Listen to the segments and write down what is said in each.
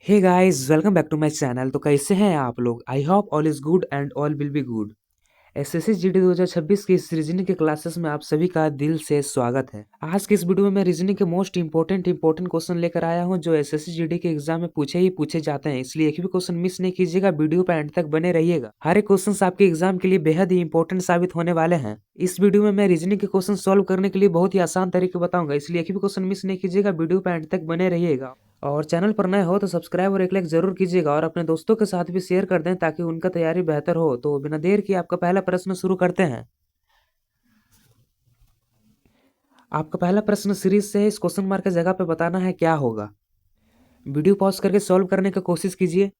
Hey guys, welcome back to my channel. तो कैसे हैं आप लोग? I hope all is good and all will be good. SSC GD 2026 की इस रीजनिंग के क्लासेस में आप सभी का दिल से स्वागत है। आज की इस वीडियो में मैं रीजनिंग के मोस्ट इंपॉर्टेंट क्वेश्चन लेकर आया हूं जो एसएससी जीडी के एग्जाम में पूछे जाते हैं, इसलिए एक भी क्वेश्चन मिस नहीं कीजिएगा। वीडियो पे एंड तक बने रहिएगा। हर एक क्वेश्चन आपके एग्जाम के लिए बेहद ही इंपॉर्टेंट साबित होने वाले हैं। इस वीडियो में मैं रीजनिंग के क्वेश्चन सॉल्व करने के लिए बहुत ही आसान तरीके बताऊंगा, इसलिए एक भी क्वेश्चन मिस नहीं कीजिएगा। वीडियो पे एंड तक बने रहिएगा। और चैनल पर नए हो तो सब्सक्राइब और एक लाइक जरूर कीजिएगा और अपने दोस्तों के साथ भी शेयर कर दें ताकि उनका तैयारी बेहतर हो। तो बिना देर किए आपका पहला प्रश्न शुरू करते हैं। आपका पहला प्रश्न सीरीज से है, इस क्वेश्चन मार्क की जगह पे बताना है क्या होगा। वीडियो पॉज करके सॉल्व करने की कोशिश कीजिए।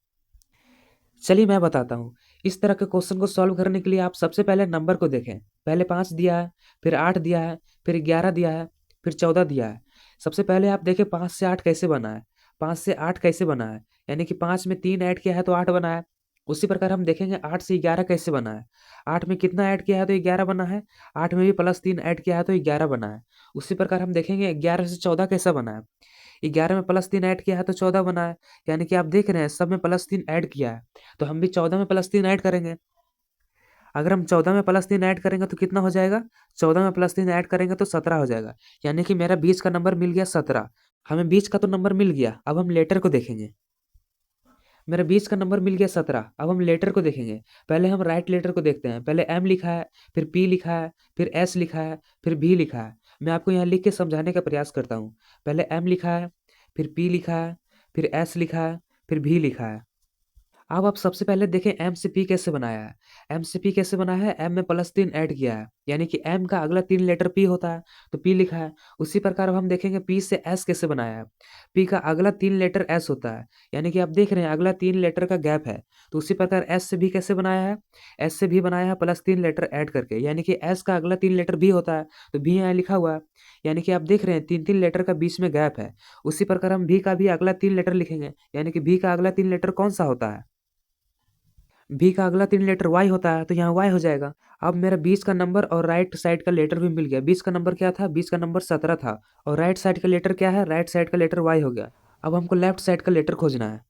चलिए मैं बताता हूँ। इस तरह के क्वेश्चन को सॉल्व करने के लिए आप सबसे पहले नंबर को देखें। पहले 5 दिया है, फिर 8 दिया है, फिर 11 दिया है, फिर 14 दिया है। सबसे पहले आप देखें 5 से 8 कैसे बना है। 5 से 8 कैसे बना है, यानी कि 5 में 3 ऐड किया है तो 8 बना है। उसी प्रकार हम देखेंगे 8 से 11 कैसे बना है। 8 में कितना ऐड किया है तो 11 बना है। 8 में भी +3 ऐड किया है तो 11 बना है। उसी प्रकार हम देखेंगे 11 से 14 कैसा बना है। 11 में +3 ऐड किया है तो 14 बना है। यानी कि आप देख रहे हैं सब में +3 ऐड किया है, तो हम भी 14 में +3 ऐड करेंगे। अगर हम 14 में +3 ऐड करेंगे तो कितना हो जाएगा? 14 में +3 ऐड करेंगे तो 17 हो जाएगा। यानी कि मेरा बीच का नंबर मिल गया 17। हमें बीच का तो नंबर मिल गया, अब हम लेटर को देखेंगे। मेरा बीच का नंबर मिल गया 17। अब हम लेटर को देखेंगे। पहले हम राइट लेटर को देखते हैं। पहले एम लिखा है, फिर पी लिखा है, फिर एस लिखा है, फिर भी लिखा है। मैं आपको यहाँ लिख के समझाने का प्रयास करता हूँ। पहले एम लिखा है, फिर पी लिखा है, फिर एस लिखा है, फिर भी लिखा है। अब आप सबसे पहले देखें एम से पी कैसे बनाया है। एम से पी कैसे बना है? एम में +3 ऐड किया है, यानी कि एम का अगला 3 लेटर पी होता है तो पी लिखा है। उसी प्रकार अब हम देखेंगे पी से एस कैसे बनाया है। पी का अगला 3 लेटर एस होता है, यानी कि आप देख रहे हैं अगला 3 लेटर का गैप है। तो उसी प्रकार एस से भी कैसे बनाया है? एस से भी बनाया है +3 लेटर ऐड करके, यानी कि एस का अगला 3 लेटर भी होता है तो भी यहाँ लिखा हुआ है। यानी कि आप देख रहे हैं 3-3 लेटर का बीच में गैप है। उसी प्रकार हम भी का भी अगला 3 लेटर लिखेंगे, यानी कि भी का अगला 3 लेटर कौन सा होता है? भी का अगला 3 लेटर वाई होता है तो यहाँ वाई हो जाएगा। अब मेरा बीच का नंबर और राइट साइड का लेटर भी मिल गया। बीच का नंबर क्या था? बीच का नंबर 17 था। और राइट साइड का लेटर क्या है? राइट साइड का लेटर वाई हो गया। अब हमको लेफ्ट साइड का लेटर खोजना है।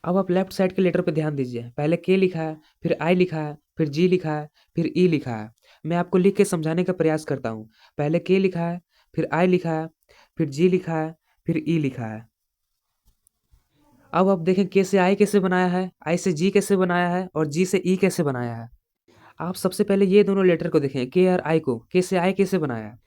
अब आप लेफ्ट साइड के लेटर पे ध्यान दीजिए। पहले के लिखा है, फिर आई लिखा है, फिर जी लिखा है, फिर ई लिखा है। मैं आपको लिख के समझाने का प्रयास करता हूँ। पहले के लिखा है, फिर आई लिखा है, फिर जी लिखा है, फिर ई लिखा है। अब आप देखें के से आई कैसे बनाया है, आई से जी कैसे बनाया है और जी से ई कैसे बनाया है। आप सबसे पहले ये दोनों लेटर को देखें, के और आई को। के से आई कैसे बनाया है?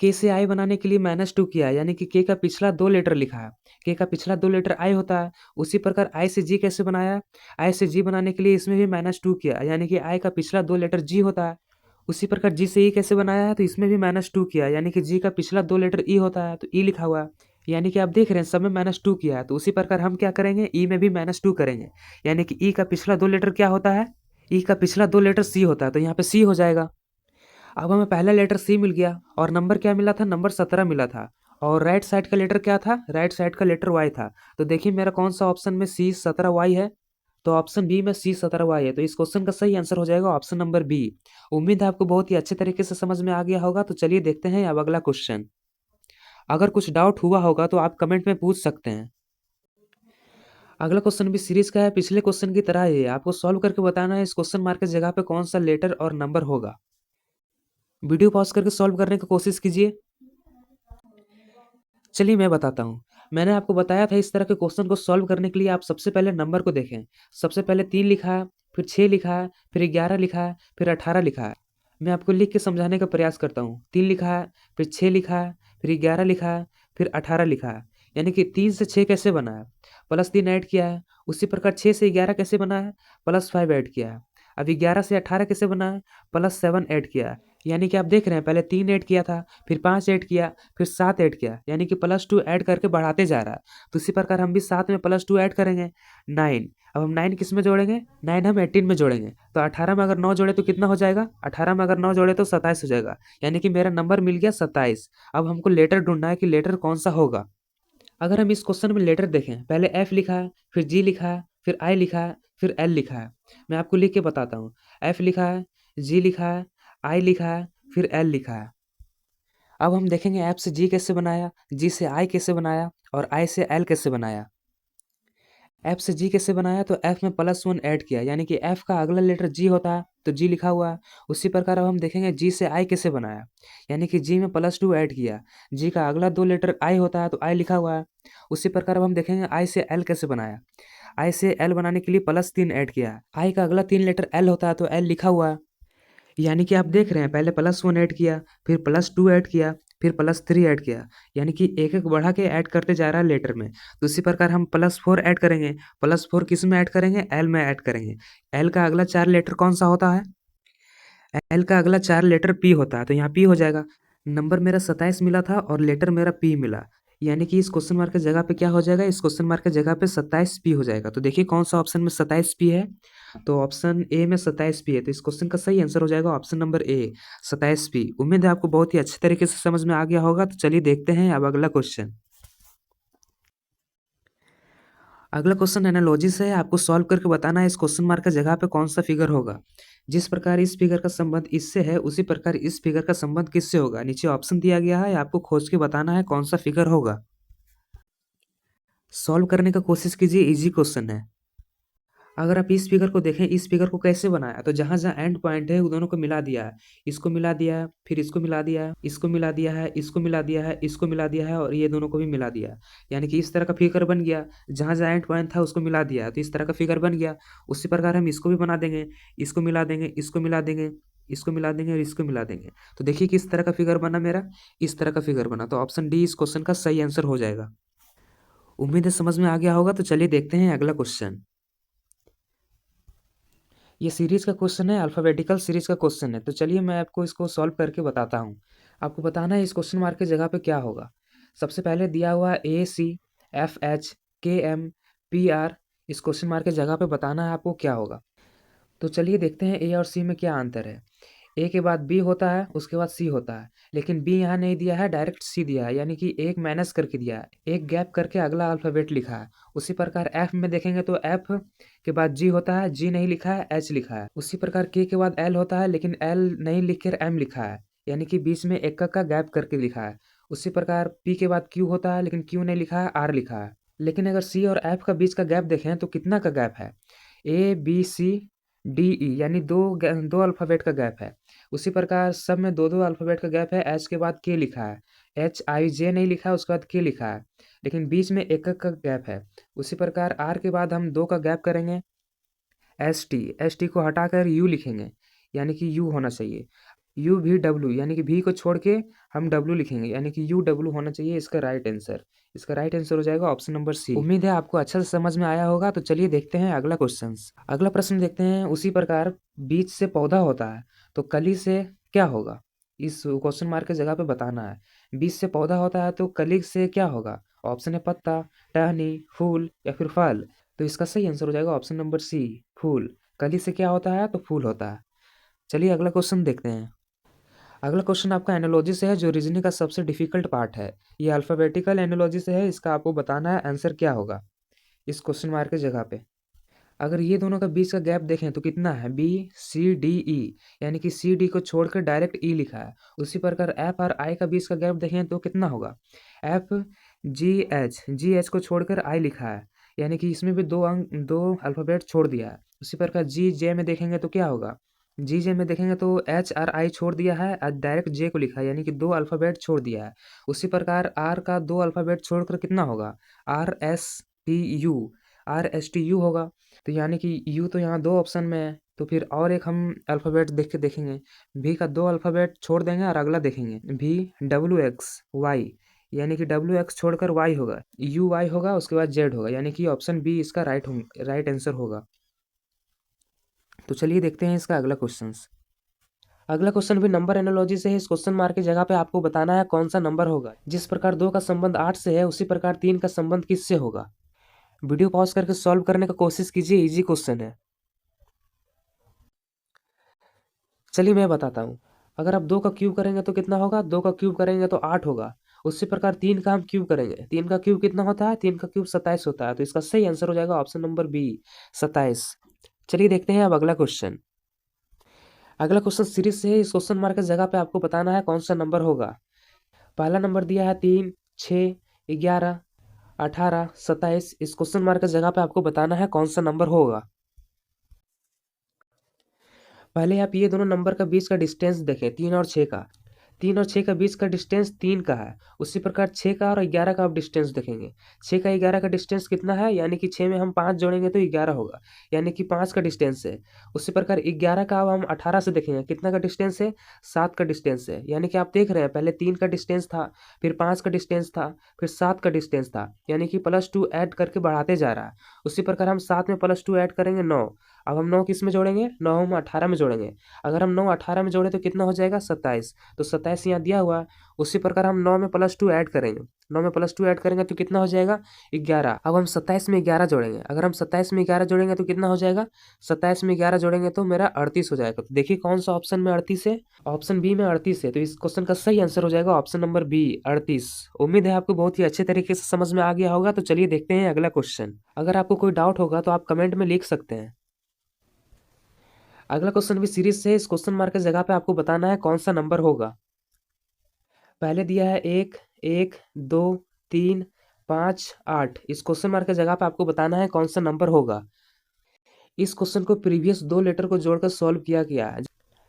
के से आई बनाने के लिए -2 किया है, यानी कि के का पिछला 2 लेटर लिखा है। के का पिछला 2 लेटर आई होता है। उसी प्रकार आई से जी कैसे बनाया है? आई से जी बनाने के लिए इसमें भी -2 किया, यानी कि आई का पिछला 2 लेटर जी होता है। उसी प्रकार जी से ई कैसे बनाया है? तो इसमें भी -2 किया, यानी कि जी का पिछला 2 लेटर ई होता है तो ई लिखा हुआ है। यानी कि आप देख रहे हैं सब में -2 किया है, तो उसी प्रकार हम क्या करेंगे? ई में भी -2 करेंगे, यानी कि ई का पिछला 2 लेटर क्या होता है? ई का पिछला 2 लेटर सी होता है तो यहाँ पे सी हो जाएगा। अब हमें पहला लेटर सी मिल गया और नंबर क्या मिला था? नंबर 17 मिला था। और राइट साइड का लेटर क्या था? राइट साइड का लेटर वाई था। तो देखिए मेरा कौन सा ऑप्शन में सी 17 वाई है? तो ऑप्शन बी में सी 17 वाई है। तो इस क्वेश्चन का सही आंसर हो जाएगा ऑप्शन नंबर बी। उम्मीद है आपको बहुत ही अच्छे तरीके से समझ में आ गया होगा। तो चलिए देखते हैं अब अगला क्वेश्चन। अगर कुछ डाउट हुआ होगा तो आप कमेंट में पूछ सकते हैं। अगला क्वेश्चन भी सीरीज का है, पिछले क्वेश्चन की तरह ही है। आपको सॉल्व करके बताना है इस क्वेश्चन मार्क की जगह पे कौन सा लेटर और नंबर होगा। वीडियो पॉज करके सॉल्व करने की कोशिश कीजिए। चलिए मैं बताता हूँ। मैंने आपको बताया था इस तरह के क्वेश्चन को सॉल्व करने के लिए आप सबसे पहले नंबर को देखें। सबसे पहले 3 लिखा है, फिर 6 लिखा है, फिर 11 लिखा है, फिर 18 लिखा है। मैं आपको लिख के समझाने का प्रयास करता हूँ। 3 लिखा है, फिर 6 लिखा है, फिर 11 लिखा है, फिर 18 लिखा है। यानी कि 3 से 6 कैसे बना है? +3 ऐड किया है। उसी प्रकार 6 से 11 कैसे बना है? +5 ऐड किया है। अब 11 से 18 कैसे बना है? +7 ऐड किया है। यानी कि आप देख रहे हैं पहले 3 ऐड किया था, फिर 5 ऐड किया, फिर 7 ऐड किया, यानी कि +2 ऐड करके बढ़ाते जा रहा है। तो इसी प्रकार हम भी साथ में +2 ऐड करेंगे, 9। अब हम 9 किस में जोड़ेंगे? 9 हम 18 में जोड़ेंगे। तो 18 में अगर 9 जोड़े तो कितना हो जाएगा? 18 में अगर 9 जोड़े तो 27 हो जाएगा, यानी कि मेरा नंबर मिल गया 27। अब हमको लेटर ढूंढना है कि लेटर कौन सा होगा। अगर हम इस क्वेश्चन में लेटर देखें, पहले एफ लिखा है, फिर जी लिखा है, फिर आई लिखा है, फिर एल लिखा है। मैं आपको लिख के बताता हूँ। एफ लिखा है, जी लिखा है, आई लिखा है, फिर एल लिखा है। अब हम देखेंगे एफ से जी कैसे बनाया, जी से आई कैसे बनाया और आई से एल कैसे बनाया। एफ से जी कैसे बनाया, तो एफ में +1 ऐड किया, यानी कि एफ का अगला लेटर जी होता है तो जी लिखा हुआ है। उसी प्रकार अब हम देखेंगे जी से आई कैसे बनाया, यानी कि जी में +2 ऐड किया, जी का अगला 2 लेटर आई होता है तो आई लिखा हुआ है। उसी प्रकार अब हम देखेंगे आई से एल कैसे बनाया, आई से एल बनाने के लिए +3 ऐड किया, आई का अगला 3 लेटर एल होता है तो एल लिखा हुआ है। यानी कि आप देख रहे हैं पहले +1 ऐड किया, फिर +2 ऐड किया, फिर +3 ऐड किया, यानी कि एक एक बढ़ा के ऐड करते जा रहा है लेटर में। तो इसी प्रकार हम +4 ऐड करेंगे, +4 किस में ऐड करेंगे, एल में ऐड करेंगे। एल का अगला 4 लेटर कौन सा होता है, एल का अगला 4 लेटर पी होता है तो यहाँ पी हो जाएगा। नंबर मेरा 27 मिला था और लेटर मेरा पी मिला, यानी कि इस क्वेश्चन मार्क की जगह पे क्या हो जाएगा, इस क्वेश्चन मार्क की जगह पे 27 पी हो जाएगा। तो देखिए कौन सा ऑप्शन में 27 पी है, तो ऑप्शन ए में 27 पी है, तो इस क्वेश्चन का सही आंसर हो जाएगा ऑप्शन नंबर ए 27 पी। उम्मीद है आपको बहुत ही अच्छे तरीके से समझ में आ गया होगा। तो चलिए देखते हैं अब अगला क्वेश्चन। अगला क्वेश्चन एनालॉजी से है, आपको सॉल्व करके बताना है इस क्वेश्चन मार्क का जगह पे कौन सा फिगर होगा। जिस प्रकार इस फिगर का संबंध इससे है उसी प्रकार इस फिगर का संबंध किससे होगा। नीचे ऑप्शन दिया गया है, आपको खोज के बताना है कौन सा फिगर होगा। सॉल्व करने का कोशिश कीजिए, इजी क्वेश्चन है। अगर आप इस फिगर को देखें, इस फिगर को कैसे बनाया, तो जहां जहां एंड पॉइंट है वो दोनों को मिला दिया है, इसको मिला दिया है, फिर इसको मिला दिया है, इसको मिला दिया है, इसको मिला दिया है, इसको मिला दिया है और ये दोनों को भी मिला दिया है, यानी कि इस तरह का फिगर बन गया। जहां जहां एंड पॉइंट था उसको मिला दिया तो इस तरह का फिगर बन गया। उसी प्रकार हम इसको भी बना देंगे, इसको मिला देंगे, इसको मिला देंगे, इसको मिला देंगे और इसको मिला देंगे। तो देखिए किस तरह का फिगर बना मेरा, इस तरह का फिगर बना। तो ऑप्शन डी इस क्वेश्चन का सही आंसर हो जाएगा। उम्मीद है समझ में आ गया होगा। तो चलिए देखते हैं अगला क्वेश्चन। ये सीरीज का क्वेश्चन है, अल्फाबेटिकल सीरीज का क्वेश्चन है। तो चलिए मैं आपको इसको सॉल्व करके बताता हूँ। आपको बताना है इस क्वेश्चन मार्क की जगह पे क्या होगा। सबसे पहले दिया हुआ है ACFHKMPR, इस क्वेश्चन मार्क की जगह पे बताना है आपको क्या होगा। तो चलिए देखते हैं ए और सी में क्या अंतर है। ए के बाद बी होता है, उसके बाद सी होता है, लेकिन बी यहाँ नहीं दिया है, डायरेक्ट सी दिया है, यानी कि एक माइनस करके दिया है, एक गैप करके अगला अल्फ़ाबेट लिखा है। उसी प्रकार एफ में देखेंगे तो एफ के बाद जी होता है, जी नहीं लिखा है, एच लिखा है। उसी प्रकार के बाद एल होता है, लेकिन एल नहीं लिख कर एम लिखा है, यानी कि बीच में एक का गैप करके लिखा है। उसी प्रकार पी के बाद क्यू होता है, लेकिन क्यू नहीं लिखा है, आर लिखा है। लेकिन अगर सी और एफ का बीच का गैप देखें तो कितना का गैप है, ABCDE, यानी दो अल्फ़ाबेट का गैप है। उसी प्रकार सब में दो दो अल्फ़ाबेट का गैप है। एच के बाद के लिखा है, HIJ नहीं लिखा है, उसके बाद के लिखा है, लेकिन बीच में एक का गैप है। उसी प्रकार आर के बाद हम दो का गैप करेंगे, एस टी को हटाकर यू लिखेंगे, यानी कि यू होना चाहिए। UVW, यानी कि भी को छोड़ के हम डब्लू लिखेंगे, यानी कि UW होना चाहिए इसका राइट आंसर। इसका राइट आंसर हो जाएगा ऑप्शन नंबर सी। उम्मीद है आपको अच्छा से समझ में आया होगा। तो चलिए देखते हैं अगला क्वेश्चन। अगला प्रश्न देखते हैं। उसी प्रकार बीज से पौधा होता है तो कली से क्या होगा, इस क्वेश्चन मार्क की जगह पे बताना है। बीज से पौधा होता है तो कली से क्या होगा। ऑप्शन है पत्ता, टहनी, फूल या फिर फल। तो इसका सही आंसर हो जाएगा ऑप्शन नंबर सी, फूल। कली से क्या होता है, तो फूल होता है। चलिए अगला क्वेश्चन देखते हैं। अगला क्वेश्चन आपका एनालॉजी से है, जो रीजनिंग का सबसे डिफिकल्ट पार्ट है। ये अल्फाबेटिकल एनालॉजी से है, इसका आपको बताना है आंसर क्या होगा इस क्वेश्चन मार्क की जगह पे। अगर ये दोनों का बीच का गैप देखें तो कितना है, BCDE, यानी कि CD को छोड़कर डायरेक्ट ई लिखा है। उसी प्रकार एफ और आई का बीच का गैप देखें तो कितना होगा, FGH को छोड़कर आई लिखा है, यानी कि इसमें भी दो अल्फ़ाबेट छोड़ दिया है। उसी प्रकार GJ में देखेंगे तो क्या होगा, GJ में देखेंगे तो H और I छोड़ दिया है और डायरेक्ट J को लिखा है, यानी कि दो अल्फ़ाबेट छोड़ दिया है। उसी प्रकार R का दो अल्फ़ाबेट छोड़कर कितना होगा, RSTU, RSTU होगा। तो यानी कि यू तो यहाँ दो ऑप्शन में है, तो फिर और एक हम अल्फ़ाबेट देख के देखेंगे। भी का दो अल्फ़ाबेट छोड़ देंगे और अगला देखेंगे, VWXY, यानी कि WX छोड़कर Y होगा, UY होगा, उसके बाद Z होगा, यानी कि ऑप्शन बी इसका राइट आंसर होगा। तो चलिए देखते हैं इसका अगला क्वेश्चन। अगला क्वेश्चन भी नंबर एनालॉजी से है। इस क्वेश्चन मार्क की जगह पे आपको बताना है कौन सा नंबर होगा। जिस प्रकार 2 का संबंध 8 से है उसी प्रकार 3 का संबंध किससे होगा। वीडियो पॉज करके सॉल्व करने का कोशिश कीजिए, इजी क्वेश्चन है। चलिए मैं बताता हूँ। अगर आप 2 का क्यूब करेंगे तो कितना होगा, 2 का क्यूब करेंगे तो 8 होगा। उसी प्रकार 3 का हम क्यूब करेंगे, 3 का क्यूब कितना होता है, 3 का क्यूब 27 होता है। तो इसका सही आंसर हो जाएगा ऑप्शन नंबर बी, 27। चलिए देखते हैं अब अगला क्वेश्चन। अगला क्वेश्चन सीरीज से है। इस क्वेश्चन मार्क की जगह पे आपको बताना है कौन सा नंबर होगा। पहला नंबर दिया है 3, 6, 11, 18, 27, इस क्वेश्चन मार्क की जगह पे आपको बताना है कौन सा नंबर होगा। पहले आप ये दोनों नंबर का बीच का डिस्टेंस देखें, 3 और 6 का। 3 और 6 का बीच का डिस्टेंस 3 का है। उसी प्रकार 6 का और 11 का आप डिस्टेंस देखेंगे। 6 का 11 का डिस्टेंस कितना है, यानी कि 6 में हम 5 जोड़ेंगे तो 11 होगा, यानी कि 5 का डिस्टेंस है। उसी प्रकार 11 का अब हम 18 से देखेंगे, कितना का डिस्टेंस है, 7 का डिस्टेंस है। यानी कि आप देख रहे हैं पहले 3 का डिस्टेंस था, फिर 5 का डिस्टेंस था, फिर 7 का डिस्टेंस था, यानी कि +2 ऐड करके बढ़ाते जा रहा है। उसी प्रकार हम 7 में +2 ऐड करेंगे 9। अब हम 9 किस में जोड़ेंगे, 9 हम 18 में जोड़ेंगे। अगर हम 9 18 में जोड़े तो कितना हो जाएगा, 27। तो 27 यहाँ दिया हुआ है। उसी प्रकार हम 9 में +2 ऐड करेंगे। 9 में +2 ऐड करेंगे तो कितना हो जाएगा, 11। अब हम 27 में 11 जोड़ेंगे। अगर हम 27 में 11 जोड़ेंगे तो कितना हो जाएगा, 27 में 11 जोड़ेंगे तो मेरा 38 हो जाएगा। तो देखिए कौन सा ऑप्शन में 38 है, ऑप्शन बी में 38 है। तो इस क्वेश्चन का सही आंसर हो जाएगा ऑप्शन नंबर बी, 38। उम्मीद है आपको बहुत ही अच्छे तरीके से समझ में आ गया होगा। तो चलिए देखते हैं अगला क्वेश्चन। अगर आपको कोई डाउट होगा तो आप कमेंट में लिख सकते हैं। अगला क्वेश्चन भी सीरीज से, इस क्वेश्चन मार्क की जगह पे आपको बताना है कौन सा नंबर होगा। पहले दिया है 1, 1, 2, 3, 5, 8। इस क्वेश्चन मार्क की जगह पे आपको बताना है कौन सा नंबर होगा। इस क्वेश्चन को प्रीवियस 2 लेटर को जोड़कर सॉल्व किया गया है।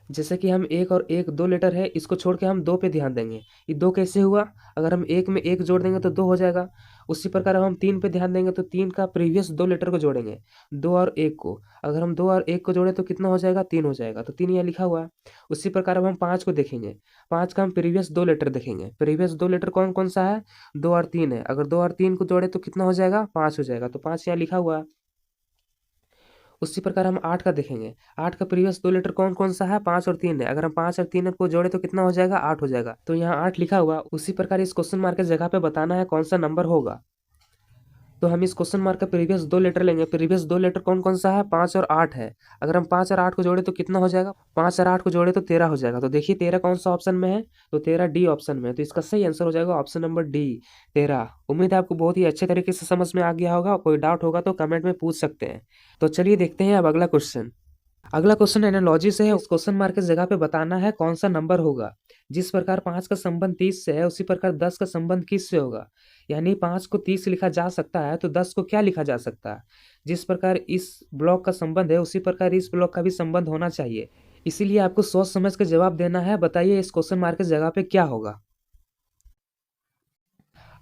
जैसे कि हम 1 और 1 2 लेटर है, इसको छोड़ के हम 2 पे ध्यान देंगे। ये 2 कैसे हुआ, अगर हम 1 में 1 जोड़ देंगे तो 2 हो जाएगा। उसी प्रकार हम 3 पे ध्यान देंगे तो 3 का प्रीवियस 2 लेटर को जोड़ेंगे, 2 और 1 को। अगर हम 2 और 1 को जोड़े तो कितना हो जाएगा, 3 हो जाएगा। तो 3 यहाँ लिखा हुआ है। उसी प्रकार अब हम 5 को देखेंगे। 5 का हम प्रीवियस 2 लेटर देखेंगे। प्रीवियस 2 लेटर कौन कौन सा है, 2 और 3 है। अगर 2 और 3 को जोड़े तो कितना हो जाएगा, 5 हो जाएगा। तो 5 यहाँ लिखा हुआ है। उसी प्रकार हम 8 का देखेंगे। 8 का प्रीवियस 2 लेटर कौन कौन सा है, 5 और 3 है। अगर हम 5 और 3 को जोड़े तो कितना हो जाएगा, 8 हो जाएगा। तो यहाँ 8 लिखा हुआ। उसी प्रकार इस क्वेश्चन मार्क की जगह पे बताना है कौन सा नंबर होगा। तो हम इस क्वेश्चन मार्क का प्रीवियस 2 लेटर लेंगे। प्रीवियस 2 लेटर कौन कौन सा है, 5 और 8 है। अगर हम 5 और 8 को जोड़े तो कितना हो जाएगा, 5 और 8 को जोड़े तो 13 हो जाएगा। तो देखिए 13 कौन सा ऑप्शन में है, तो 13 डी ऑप्शन में है। तो इसका सही आंसर हो जाएगा ऑप्शन नंबर डी, 13। उम्मीद है आपको बहुत ही अच्छे तरीके से समझ में आ गया होगा। कोई डाउट होगा तो कमेंट में पूछ सकते हैं। तो चलिए देखते हैं अब अगला क्वेश्चन। अगला क्वेश्चन एनालॉजी से है। उस क्वेश्चन मार्क की जगह पे बताना है कौन सा नंबर होगा। जिस प्रकार 5 का संबंध 30 से है, उसी प्रकार 10 का संबंध किस से होगा। यानी 5 को 30 से लिखा जा सकता है तो 10 को क्या लिखा जा सकता है। जिस प्रकार इस ब्लॉक का संबंध है, उसी प्रकार इस ब्लॉक का भी संबंध होना चाहिए। इसीलिए आपको सोच समझ के जवाब देना है। बताइए इस क्वेश्चन मार्क की जगह पे क्या होगा।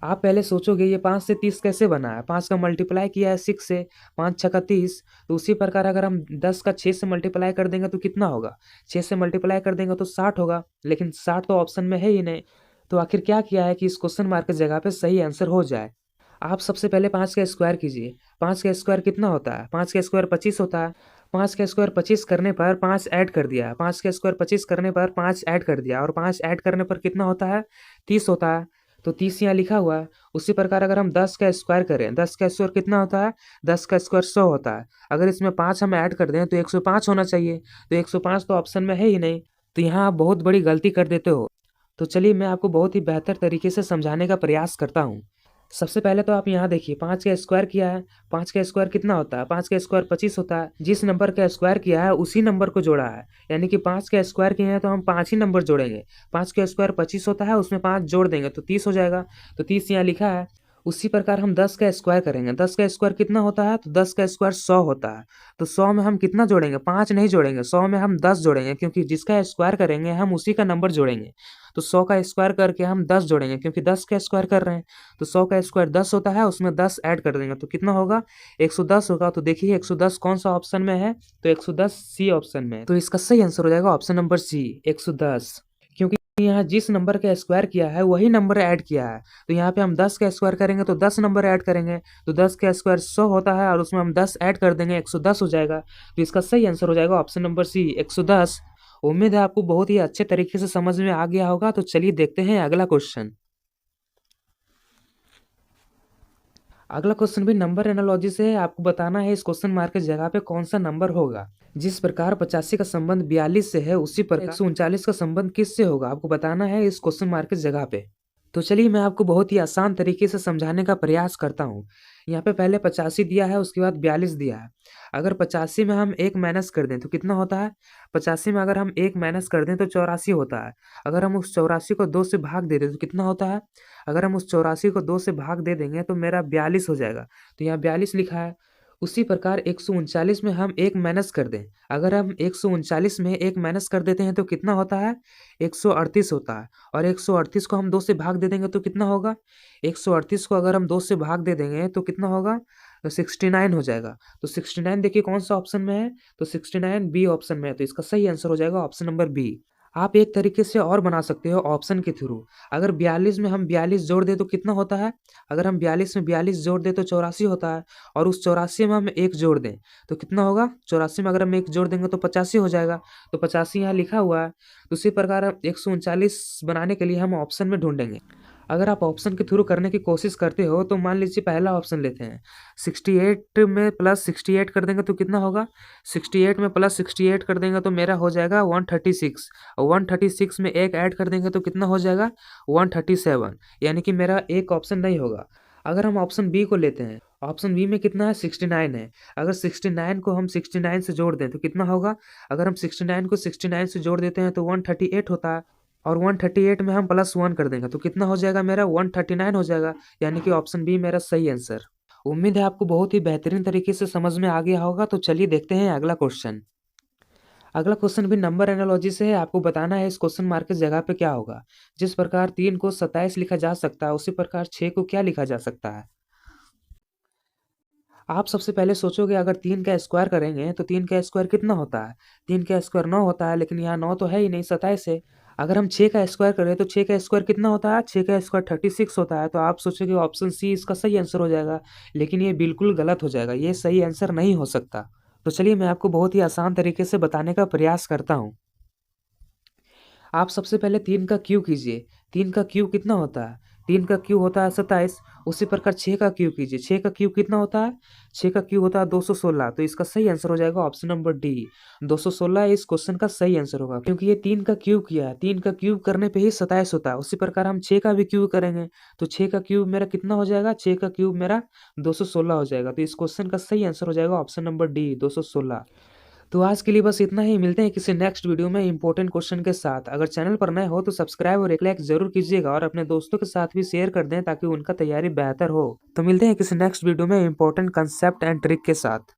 आप पहले सोचोगे ये 5 से 30 कैसे बना है, 5 का मल्टीप्लाई किया है 6 से, 5 छक्का 30। तो उसी प्रकार अगर हम 10 का 6 से मल्टीप्लाई कर देंगे तो कितना होगा, 6 से मल्टीप्लाई कर देंगे तो 60 होगा। लेकिन 60 तो ऑप्शन में है ही नहीं। तो आखिर क्या किया है कि इस क्वेश्चन मार्क की जगह पे सही आंसर हो जाए। आप सबसे पहले 5 का स्क्वायर कीजिए। 5 का स्क्वायर कितना होता है, 5 का स्क्वायर 25 होता है। 5 का स्क्वायर 25 करने पर 5 ऐड कर दिया। 5 का स्क्वायर 25 करने पर 5 ऐड कर दिया, और 5 ऐड करने पर कितना होता है, 30 होता है। तो 30 यहाँ लिखा हुआ है। उसी प्रकार अगर हम 10 का स्क्वायर करें, 10 का स्क्वायर कितना होता है, 10 का स्क्वायर 100 होता है। अगर इसमें 5 हम ऐड कर दें तो 105 होना चाहिए। तो 105 तो ऑप्शन में है ही नहीं। तो यहाँ आप बहुत बड़ी गलती कर देते हो। तो चलिए मैं आपको बहुत ही बेहतर तरीके से समझाने का प्रयास करता हूँ। सबसे पहले तो आप यहाँ देखिए, 5 का स्क्वायर किया है। 5 का स्क्वायर कितना होता है, 5 का स्क्वायर 25 होता है। जिस नंबर का स्क्वायर किया है उसी नंबर को जोड़ा है। यानी कि 5 का स्क्वायर किए हैं तो हम 5 ही नंबर जोड़ेंगे। 5 का स्क्वायर 25 होता है, उसमें 5 जोड़ देंगे तो 30 हो जाएगा। तो 30 यहाँ लिखा है। उसी प्रकार हम 10 का स्क्वायर करेंगे। 10 का स्क्वायर कितना होता है, तो 10 का स्क्वायर 100 होता है। तो 100 में हम कितना जोड़ेंगे, 5 नहीं जोड़ेंगे, 100 में हम 10 जोड़ेंगे, क्योंकि जिसका स्क्वायर करेंगे हम उसी का नंबर जोड़ेंगे। तो 100 का स्क्वायर करके हम 10 जोड़ेंगे, क्योंकि 10 का स्क्वायर कर रहे हैं। तो 100 का स्क्वायर 10 होता है, उसमें 10 ऐड कर देंगे तो कितना होगा, 110 होगा। तो देखिए 110 कौन सा ऑप्शन में है, तो 110 सी ऑप्शन में है। तो इसका सही आंसर हो जाएगा ऑप्शन नंबर सी, 110। क्योंकि यहाँ जिस नंबर का स्क्वायर किया है वही नंबर ऐड किया है। तो यहाँ पे हम 10 का स्क्वायर करेंगे तो 10 नंबर ऐड करेंगे। तो 10 का स्क्वायर 100 होता है, और उसमें हम 10 ऐड कर देंगे, 110 हो जाएगा। तो इसका सही आंसर हो जाएगा ऑप्शन नंबर सी, 110। उम्मीद है आपको बहुत ही अच्छे तरीके से समझ में आ गया होगा। तो चलिए देखते हैं अगला क्वेश्चन। अगला क्वेश्चन भी नंबर एनालॉजी से है। आपको बताना है इस क्वेश्चन मार्क की जगह पे कौन सा नंबर होगा। जिस प्रकार 85 का संबंध 42 से है, उसी प्रकार 139 का संबंध किससे होगा। आपको बताना है इस क्वेश्चन मार्क की जगह पे। तो चलिए मैं आपको बहुत ही आसान तरीके से समझाने का प्रयास करता हूँ। यहाँ पे पहले 85 दिया है, उसके बाद 42 दिया है। अगर 85 में हम 1 माइनस कर दें तो कितना होता है? 85 में अगर हम 1 माइनस कर दें तो 84 होता है। अगर हम उस 84 को 2 से भाग दे दें तो कितना होता है? अगर हम उस 84 को 2 से भाग दे देंगे तो मेरा 42 हो जाएगा। तो यहाँ 42 लिखा है। उसी प्रकार 139 में हम 1 माइनस कर दें। अगर हम 139 में 1 माइनस कर देते हैं तो कितना होता है? 138 होता है। और 138 को हम 2 से भाग दे देंगे तो कितना होगा? 138 को अगर हम 2 से भाग दे देंगे तो कितना होगा? तो 69 हो जाएगा। तो 69 देखिए कौन सा ऑप्शन में है? तो 69 बी ऑप्शन में है। तो इसका सही आंसर हो जाएगा ऑप्शन नंबर बी। आप एक तरीके से और बना सकते हो ऑप्शन के थ्रू। अगर 42 में हम 42 जोड़ दें तो कितना होता है? अगर हम 42 में 42 जोड़ दें तो 84 होता है। और उस 84 में हम 1 जोड़ दें तो कितना होगा? 84 में अगर हम 1 जोड़ देंगे तो 85 हो जाएगा। तो 85 यहाँ लिखा हुआ है। तो उसी प्रकार 139 बनाने के लिए हम ऑप्शन में ढूंढेंगे। अगर आप ऑप्शन के थ्रू करने की कोशिश करते हो तो मान लीजिए पहला ऑप्शन लेते हैं। 68 में प्लस 68 कर देंगे तो कितना होगा? 68 में प्लस 68 कर देंगे तो मेरा हो जाएगा 136। और 136 में एक ऐड कर देंगे तो कितना हो जाएगा? 137। यानी कि मेरा एक ऑप्शन नहीं होगा। अगर हम ऑप्शन बी को लेते हैं, ऑप्शन बी में कितना है? 69 है। अगर 69 को हम 69 से जोड़ दें तो कितना होगा? अगर हम 69 को 69 से जोड़ देते हैं तो 138 होता है। और 138 में हम +1 कर देंगे तो कितना हो जाएगा मेरा? 139 हो जाएगा। यानी कि ऑप्शन बी मेरा सही आंसर। उम्मीद है आपको बहुत ही बेहतरीन तरीके से समझ में आ गया होगा। तो चलिए देखते हैं अगला क्वेश्चन। अगला क्वेश्चन भी नंबर एनालॉजी से है। आपको बताना है इस क्वेश्चन मार्क की जगह पे क्या होगा। जिस प्रकार 3 को 27 लिखा जा सकता है उसी प्रकार 6 को क्या लिखा जा सकता है? आप सबसे पहले सोचोगे अगर 3 का स्क्वायर करेंगे तो 3 का स्क्वायर कितना होता है? 3 का स्क्वायर 9 होता है, लेकिन यहाँ 9 तो है ही नहीं, 27 है। अगर हम 6 का स्क्वायर करें तो 6 का स्क्वायर कितना होता है? 6 का स्क्वायर 36 होता है। तो आप सोचोगे ऑप्शन सी इसका सही आंसर हो जाएगा, लेकिन ये बिल्कुल गलत हो जाएगा। ये सही आंसर नहीं हो सकता। तो चलिए मैं आपको बहुत ही आसान तरीके से बताने का प्रयास करता हूँ। आप सबसे पहले 3 का क्यूब कीजिए। 3 का क्यूब कितना होता है? 3 का क्यूब होता है 27। उसी प्रकार 6 का क्यूब कीजिए। 6 का क्यूब कितना होता है? 6 का क्यूब होता है 216। तो इसका सही आंसर हो जाएगा ऑप्शन नंबर डी। 216 इस क्वेश्चन का सही आंसर होगा, क्योंकि ये 3 का क्यूब किया है। 3 का क्यूब करने पे ही 27 होता है। उसी प्रकार हम 6 का भी क्यूब करेंगे तो 6 का क्यूब मेरा कितना हो जाएगा? 6 का क्यूब मेरा 216 हो जाएगा। तो इस क्वेश्चन का सही आंसर हो जाएगा ऑप्शन नंबर डी, 216। तो आज के लिए बस इतना ही। मिलते हैं किसी नेक्स्ट वीडियो में इंपॉर्टेंट क्वेश्चन के साथ। अगर चैनल पर नए हो तो सब्सक्राइब और एक लाइक जरूर कीजिएगा और अपने दोस्तों के साथ भी शेयर कर दें ताकि उनका तैयारी बेहतर हो। तो मिलते हैं किसी नेक्स्ट वीडियो में इंपॉर्टेंट कंसेप्ट एंड ट्रिक के साथ।